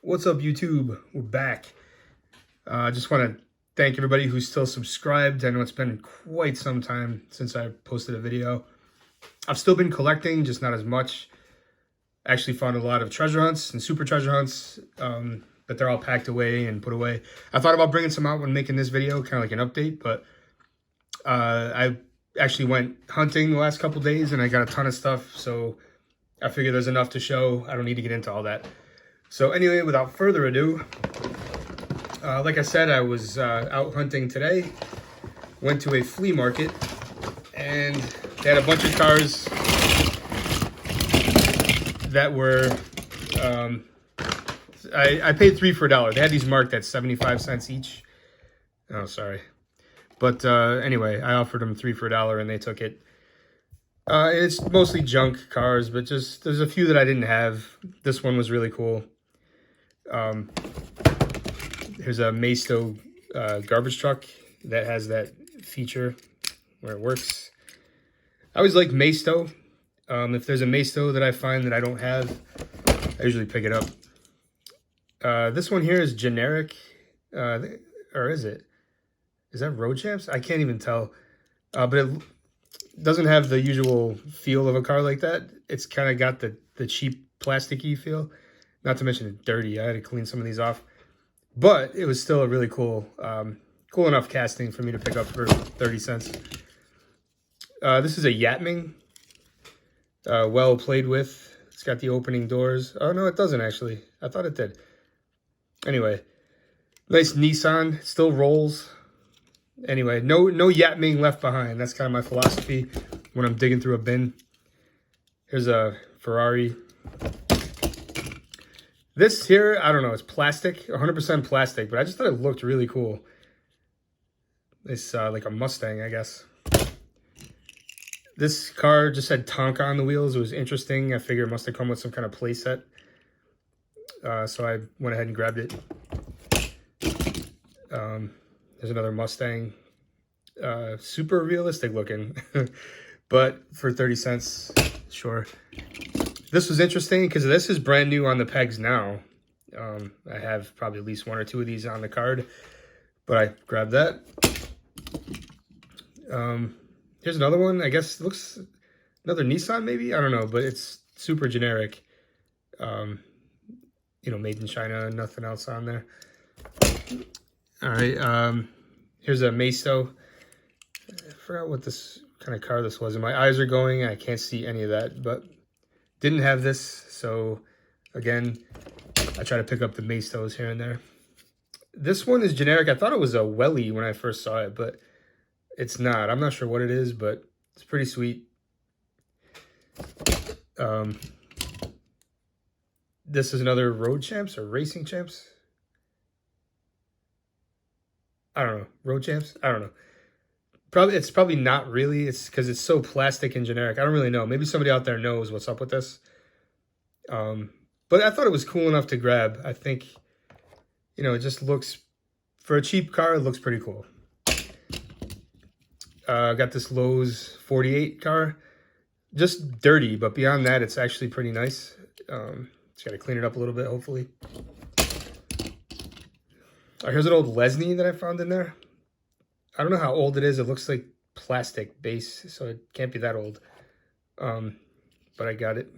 What's up, YouTube? We're back. I just want to thank everybody who's still subscribed. I know it's been quite some time since I posted a video. I've still been collecting, just not as much. I actually found a lot of treasure hunts and super treasure hunts, but they're all packed away and put away. I thought about bringing some out when making this video, kind of like an update, but I actually went hunting the last couple days and I got a ton of stuff, so I figured there's enough to show. I don't need to get into all that. So anyway, without further ado, like I said, I was out hunting today, went to a flea market, and they had a bunch of cars that were, I paid 3 for $1. They had these marked at 75 cents each. Oh, sorry. But anyway, I offered them 3 for $1 and they took it. It's mostly junk cars, but just there's a few that I didn't have. This one was really cool. Here's a Maisto garbage truck that has that feature where it works. I always like Maisto. If there's a Maisto that I find that I don't have, I usually pick it up. This one here is generic, or is it? Is that Road Champs? I can't even tell. But it doesn't have the usual feel of a car like that. It's kind of got the cheap plasticky feel. Not to mention it's dirty. I had to clean some of these off. But it was still a really cool, cool enough casting for me to pick up for 30 cents. This is a Yatming. Well played with. It's got the opening doors. Oh, no, it doesn't actually. I thought it did. Anyway, nice Nissan. It still rolls. Anyway, no Yatming left behind. That's kind of my philosophy when I'm digging through a bin. Here's a Ferrari. This here, I don't know, it's plastic, 100% plastic, but I just thought it looked really cool. It's like a Mustang, I guess. This car just had Tonka on the wheels. It was interesting. I figured it must have come with some kind of play set. So I went ahead and grabbed it. There's another Mustang. Super realistic looking. But for 30 cents, sure. This was interesting because this is brand new on the pegs now. I have probably at least 1 or 2 of these on the card, but I grabbed that. Here's another one. I guess it looks another Nissan maybe. I don't know, but it's super generic. You know, made in China. Nothing else on there. All right. Here's a Maisto. I forgot what this kind of car this was, and my eyes are going. I can't see any of that, but. Didn't have this, so again, I try to pick up the Maistos here and there. This one is generic. I thought it was a Welly when I first saw it, but it's not. I'm not sure what it is, but it's pretty sweet. This is another Road Champs or Racing Champs. I don't know. Road Champs? I don't know. It's probably not really. It's because it's so plastic and generic. I don't really know. Maybe somebody out there knows what's up with this. But I thought it was cool enough to grab. I think, you know, it just looks, for a cheap car, it looks pretty cool. I got this Lowe's 48 car. Just dirty, but beyond that, it's actually pretty nice. Just got to clean it up a little bit, hopefully. Here's an old Lesney that I found in there. I don't know how old it is. It looks like plastic base, so it can't be that old. But I got it.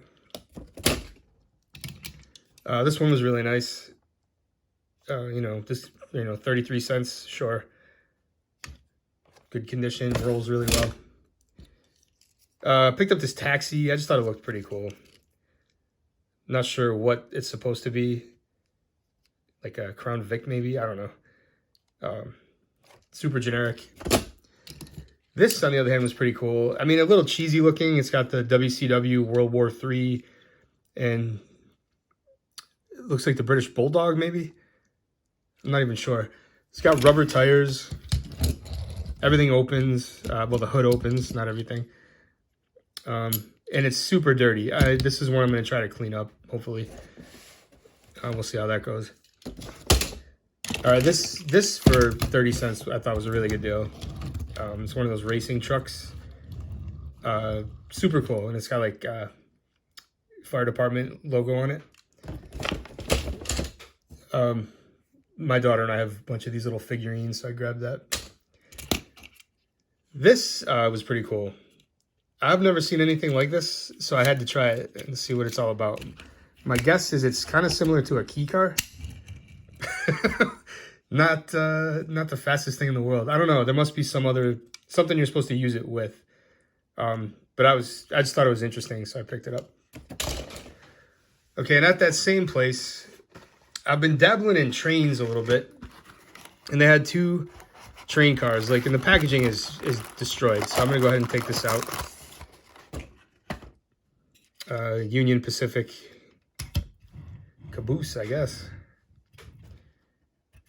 This one was really nice. You know, just, 33 cents, sure. Good condition, rolls really well. Picked up this taxi. I just thought it looked pretty cool. Not sure what it's supposed to be. Like a Crown Vic, maybe? I don't know. Super generic. This, on the other hand, was pretty cool. I mean, a little cheesy looking. It's got the WCW World War III, and it looks like the British Bulldog, maybe? I'm not even sure. It's got rubber tires. Everything opens. Well, the hood opens, not everything. And it's super dirty. This is one I'm going to try to clean up, hopefully. We'll see how that goes. All right, this for 30 cents I thought was a really good deal. It's one of those racing trucks. Super cool, and it's got like fire department logo on it. My daughter and I have a bunch of these little figurines, so I grabbed that. This was pretty cool. I've never seen anything like this, so I had to try it and see what it's all about. My guess is it's kind of similar to a key car. Not the fastest thing in the world. I don't know. There must be something you're supposed to use it with. But I just thought it was interesting, so I picked it up. Okay, and at that same place, I've been dabbling in trains a little bit, and they had 2 train cars. Like, and the packaging is destroyed, so I'm gonna go ahead and take this out. Union Pacific caboose, I guess.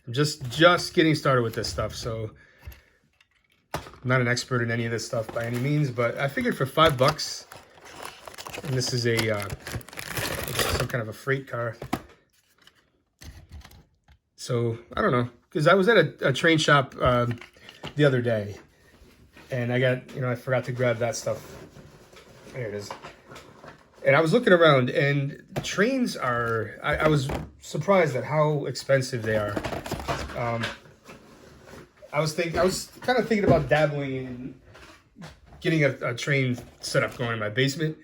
I'm just getting started with this stuff, so I'm not an expert in any of this stuff by any means, but I figured for $5, and this is some kind of a freight car. So I don't know, because I was at a train shop the other day, and I forgot to grab that stuff. There it is. And I was looking around, and trains are, I was surprised at how expensive they are. I was kind of thinking about dabbling in getting a train set up going in my basement,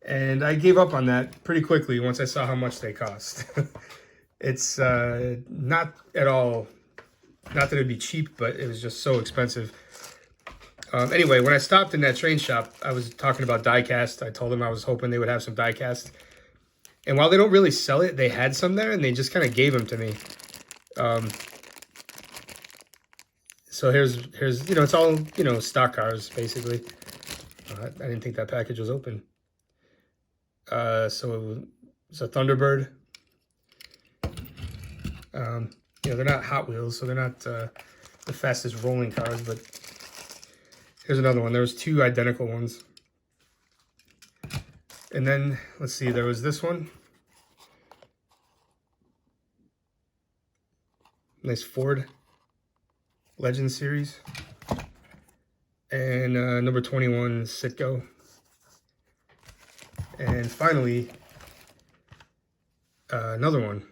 and I gave up on that pretty quickly once I saw how much they cost. It's not at all, not that it'd be cheap, but it was just so expensive. Anyway, when I stopped in that train shop, I was talking about die-cast. I told them I was hoping they would have some die-cast. And while they don't really sell it, they had some there, and they just kind of gave them to me. So here's it's all, stock cars, basically. I didn't think that package was open. So it's a Thunderbird. They're not Hot Wheels, so they're not the fastest rolling cars, but here's another one. There was 2 identical ones. And then, let's see, there was this one. Nice Ford Legend series. And number 21 Citgo. And finally, another one.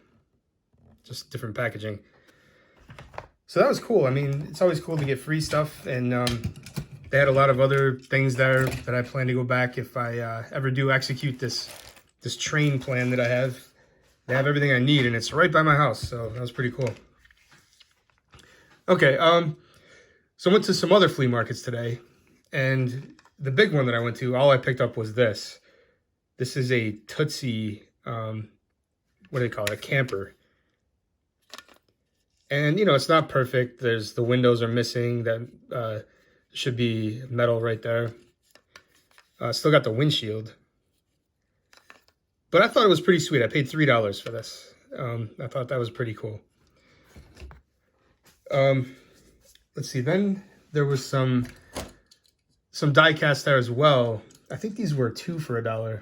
Just different packaging. So that was cool. I mean, it's always cool to get free stuff, and they had a lot of other things there that I plan to go back if I ever do execute this train plan that I have. They have everything I need, and it's right by my house, so that was pretty cool. Okay, so I went to some other flea markets today, and the big one that I went to, all I picked up was this. This is a Tootsie, what do they call it, a camper. And, it's not perfect. The windows are missing. That should be metal right there. Still got the windshield. But I thought it was pretty sweet. I paid $3 for this. I thought that was pretty cool. Let's see. Then there was some die cast there as well. I think these were 2 for $1.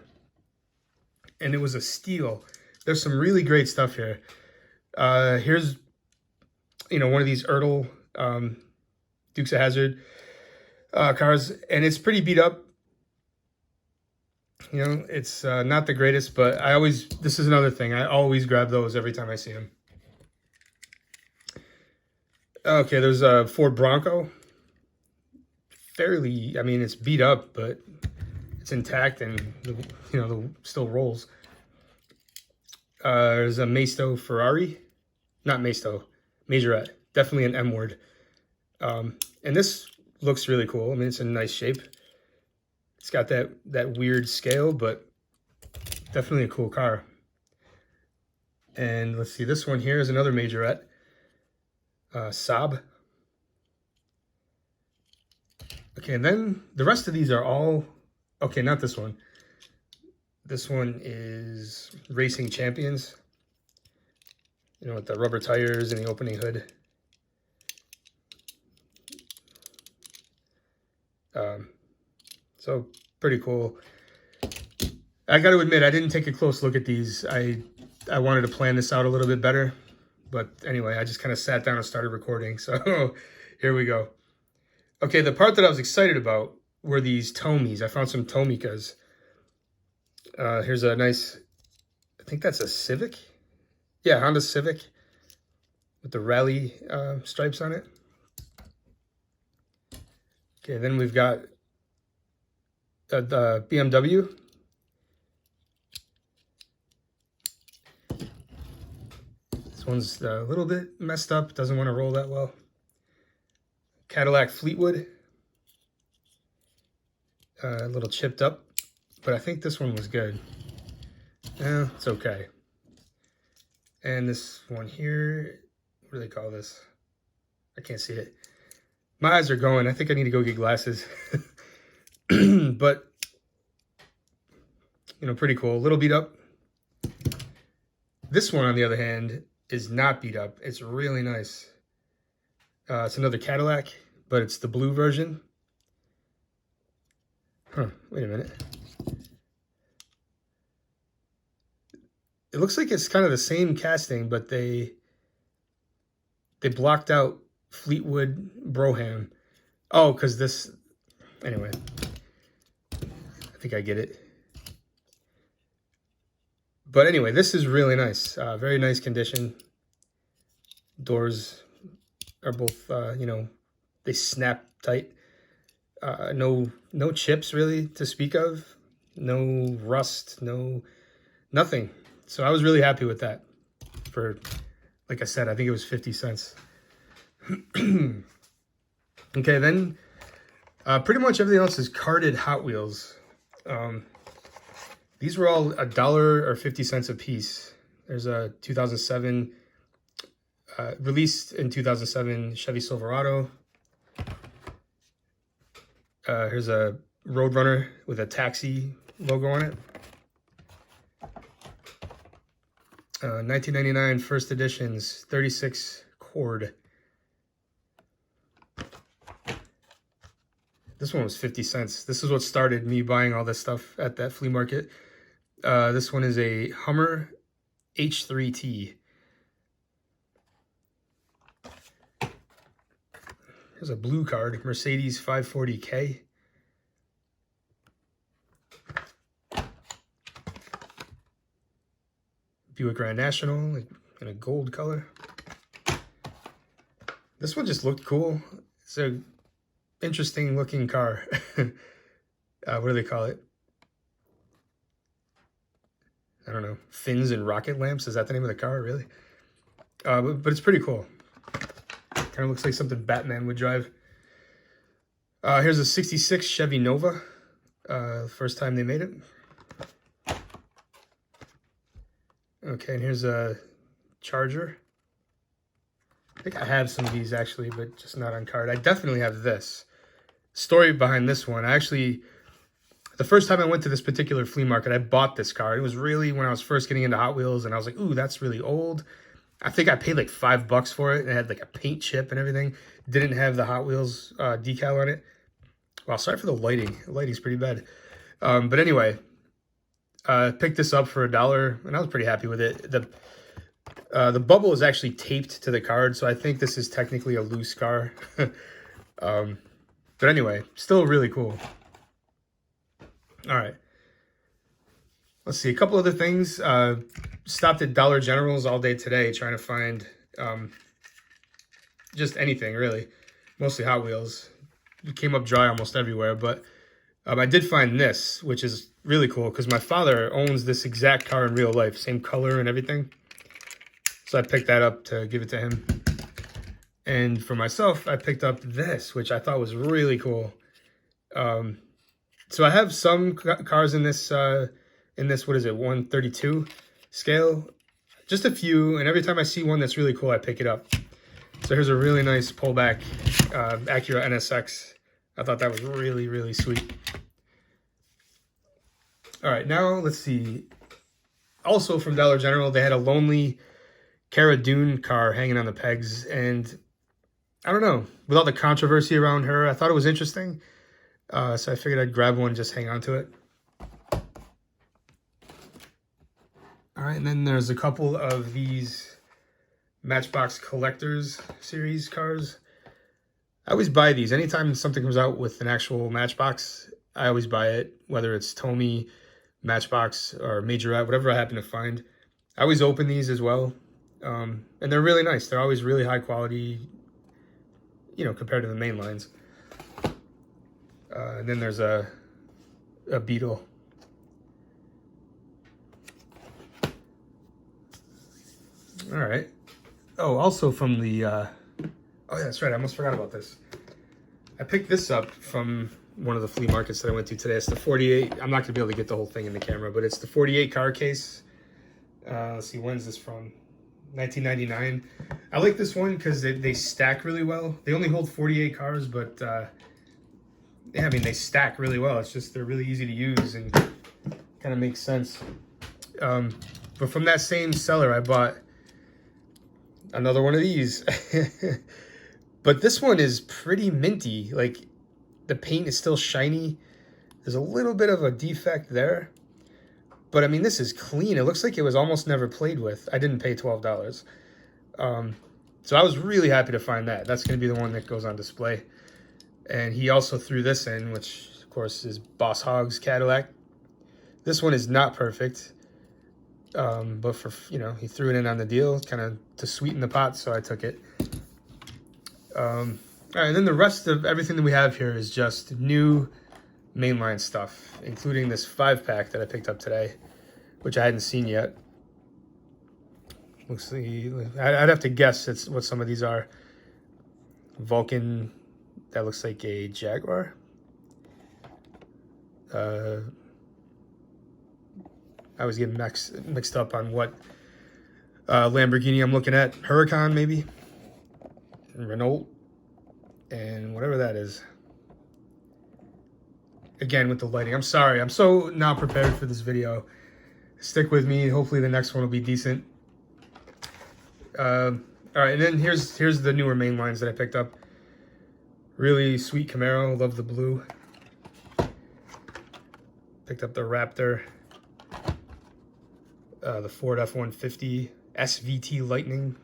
And it was a steal. There's some really great stuff here. Here's one of these Ertl Dukes of Hazzard cars, and it's pretty beat up. It's not the greatest, but this is another thing. I always grab those every time I see them. Okay, there's a Ford Bronco. It's beat up, but it's intact, and still rolls. There's a Maisto Ferrari. Not Maisto. Majorette, definitely an M word. And this looks really cool. It's in nice shape. It's got that weird scale, but definitely a cool car. And let's see, this one here is another Majorette. Saab. Okay, and then the rest of these are all, okay, not this one. This one is Racing Champions. With the rubber tires and the opening hood. So pretty cool. I got to admit, I didn't take a close look at these. I wanted to plan this out a little bit better. But anyway, I just kind of sat down and started recording. So here we go. Okay, the part that I was excited about were these Tomies. I found some Tomicas. Here's a nice, I think that's a Civic. Yeah, Honda Civic. with the rally stripes on it. Okay, then we've got the BMW. This one's a little bit messed up, doesn't want to roll that well. Cadillac Fleetwood. A little chipped up, but I think this one was good. It's okay. And this one here, what do they call this? I can't see it. My eyes are going. I think I need to go get glasses. But, you know, pretty cool. A little beat up. This one, on the other hand, is not beat up. It's really nice. It's another Cadillac, but it's the blue version. Huh, wait a minute. It looks like it's kind of the same casting, but they blocked out Fleetwood Brougham. Oh, because this... Anyway. I think I get it. But anyway, this is really nice. Very nice condition. Doors are both, you know, they snap tight. No chips really to speak of. No rust, nothing. So I was really happy with that. For, like I said, I think it was 50 cents. Okay, then pretty much everything else is carded Hot Wheels. These were all $1 or 50 cents a piece. There's a 2007, released in 2007 Chevy Silverado. Here's a Roadrunner with a taxi logo on it. 1999 first editions, 36 cord. This one was 50 cents. This is what started me buying all this stuff at that flea market. This one is a Hummer H3T. Here's a blue card, Mercedes 540K. Buick Grand National, like in a gold color. This one just looked cool. It's a interesting looking car. What do they call it? I don't know. Fins and rocket lamps. Is that the name of the car? Really? But it's pretty cool. Kind of looks like something Batman would drive. Here's a 66 Chevy Nova. First time they made it. Okay, and here's a Charger. I think I have some of these actually, but just not on card. I definitely have this. Story behind this one. The first time I went to this particular flea market, I bought this car. It was really when I was first getting into Hot Wheels, and I was like, ooh, that's really old. I think I paid like $5 for it. It had like a paint chip and everything. Didn't have the Hot Wheels decal on it. Wow, sorry for the lighting. The lighting's pretty bad. But anyway, picked this up for $1, and I was pretty happy with it. The bubble is actually taped to the card, so I think this is technically a loose car. But anyway, still really cool. All right. Let's see, a couple other things. Stopped at Dollar General's all day today trying to find just anything, really. Mostly Hot Wheels. It came up dry almost everywhere, but I did find this, which is really cool because my father owns this exact car in real life, same color and everything. So I picked that up to give it to him. And for myself, I picked up this, which I thought was really cool. So I have some cars in this, what is it, 132 scale. Just a few, and every time I see one that's really cool, I pick it up. So here's a really nice pullback Acura NSX. I thought that was really, really sweet. All right, now let's see. Also from Dollar General, they had a lonely Cara Dune car hanging on the pegs, and I don't know, with all the controversy around her, I thought it was interesting. So I figured I'd grab one, just hang on to it. All right, and then there's a couple of these Matchbox Collectors series cars. I always buy these. Anytime something comes out with an actual Matchbox, I always buy it, whether it's Tomy, Matchbox, or Majorette, whatever I happen to find. I always open these as well. And they're really nice. They're always really high quality, you know, compared to the main lines. And then there's a beetle. All right. Oh, also from the, oh yeah, that's right. I almost forgot about this. I picked this up from one of the flea markets that I went to today. It's the 48. I'm not gonna be able to get the whole thing in the camera, but it's the 48 car case. Let's see, when's this from? 1999. I like this one because they stack really well. They only hold 48 cars, but yeah, I mean, they stack really well. It's just, they're really easy to use and kind of makes sense. But from that same seller, I bought another one of these. But this one is pretty minty. Like, the paint is still shiny. There's a little bit of a defect there. But I mean, this is clean. It looks like it was almost never played with. I didn't pay $12. So I was really happy to find that. That's going to be the one that goes on display. And he also threw this in, which of course is Boss Hogg's Cadillac. This one is not perfect. But for, you know, he threw it in on the deal kind of to sweeten the pot, so I took it. All right, and then the rest of everything that we have here is just new mainline stuff, including this 5-pack that I picked up today, which I hadn't seen yet. Looks like, I'd have to guess it's what some of these are. Vulcan, that looks like a Jaguar. I was getting mixed up on what Lamborghini I'm looking at. Huracan, maybe. Renault. And whatever that is. Again, with the lighting. I'm sorry. I'm so not prepared for this video. Stick with me. Hopefully the next one will be decent. All right, and then here's the newer main lines that I picked up. Really sweet Camaro. Love the blue. Picked up the Raptor. The Ford F-150 SVT Lightning.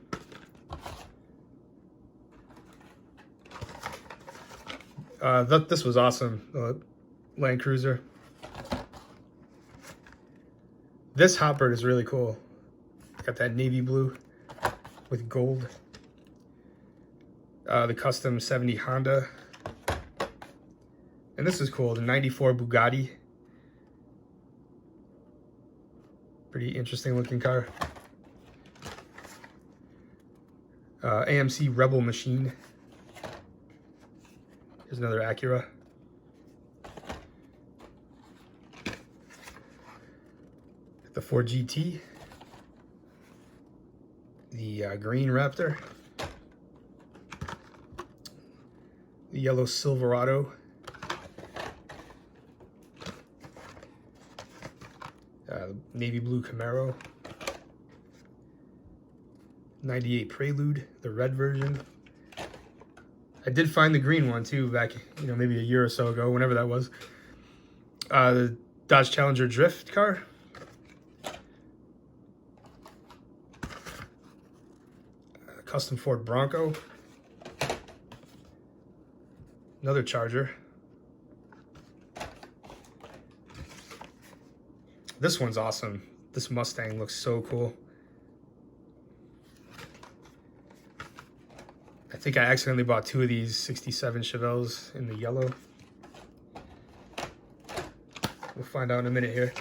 This was awesome. Land Cruiser. This hopper is really cool. Got that navy blue with gold. The custom 70 Honda. And this is cool, the 94 Bugatti. Pretty interesting looking car. AMC Rebel Machine. Here's another Acura. The Ford GT. The green Raptor. The yellow Silverado. Navy blue Camaro. 98 Prelude, the red version. I did find the green one too back, you know, maybe a year or so ago, whenever that was. The Dodge Challenger Drift car. Custom Ford Bronco. Another Charger. This one's awesome. This Mustang looks so cool. I think I accidentally bought 2 of these 67 Chevelles in the yellow. We'll find out in a minute here.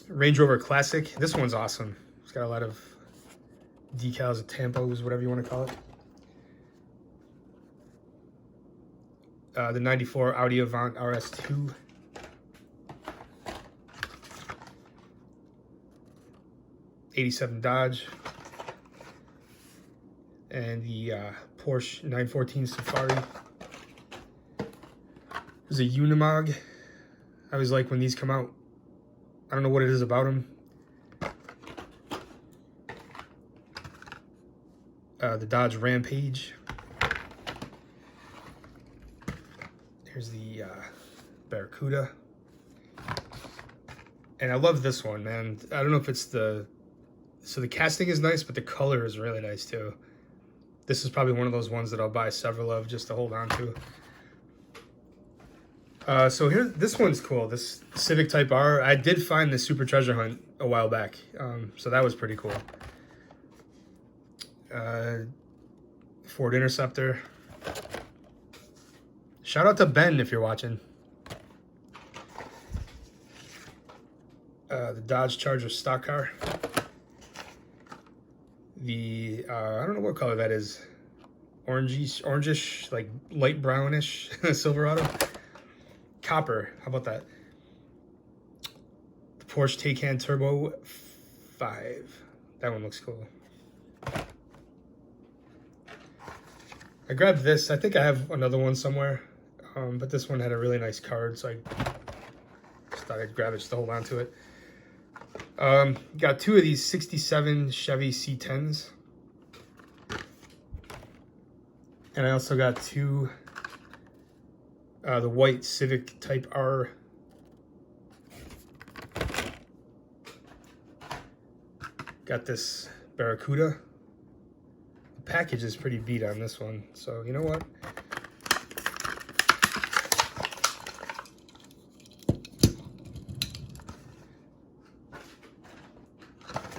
Range Rover Classic. This one's awesome. It's got a lot of decals, tampos, whatever you want to call it. The 94 Audi Avant RS2. '87 Dodge. And the Porsche 914 Safari. There's a Unimog. I always like when these come out. I don't know what it is about them. The Dodge Rampage. Here's the Barracuda. And I love this one, man. I don't know if it's the... So the casting is nice, but the color is really nice too. This is probably one of those ones that I'll buy several of just to hold on to. So here, this one's cool. This Civic Type R. I did find the Super Treasure Hunt a while back. So that was pretty cool. Ford Interceptor. Shout out to Ben if you're watching. The Dodge Charger stock car. The I don't know what color that is. Orangish, like light brownish Silverado. Copper. How about that? The Porsche Taycan Turbo 5. That one looks cool. I grabbed this. I think I have another one somewhere, but this one had a really nice card, so I just thought I'd grab it just to hold on to it. Got two of these 67 Chevy C10s. And I also got two, the white Civic Type R. Got this Barracuda. The package is pretty beat on this one, so you know what?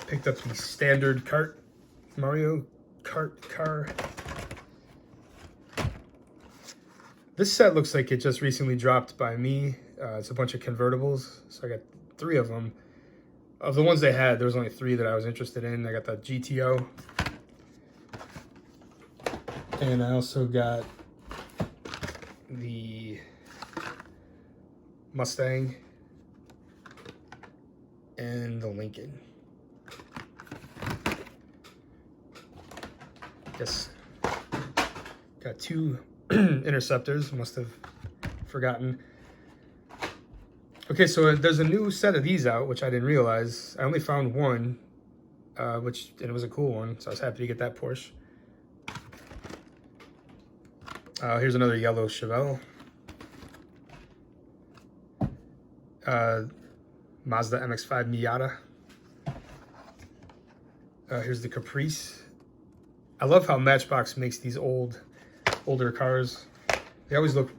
Picked up the standard kart, Mario Kart car. This set looks like it just recently dropped by me. It's a bunch of convertibles, so I got 3 of them. Of the ones they had, there was only 3 that I was interested in. I got the GTO. And I also got the Mustang and the Lincoln. Guess got 2 Interceptors, must have forgotten. Okay, so there's a new set of these out, which I didn't realize. I only found one, and it was a cool one, so I was happy to get that Porsche. Here's another yellow Chevelle. Mazda MX-5 Miata. Here's the Caprice. I love how Matchbox makes these older cars. They always look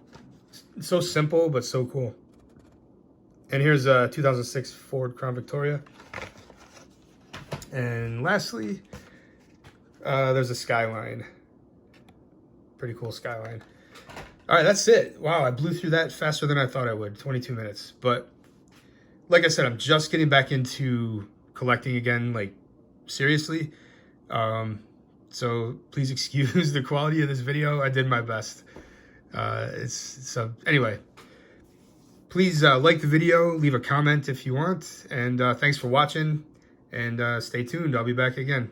so simple, but so cool. And here's a 2006 Ford Crown Victoria. And lastly, there's a Skyline. Pretty cool Skyline. All right, that's it. Wow, I blew through that faster than I thought I would, 22 minutes. But like I said, I'm just getting back into collecting again, like seriously. So please excuse the quality of this video. I did my best. Anyway, please like the video, leave a comment if you want, and thanks for watching, and stay tuned. I'll be back again.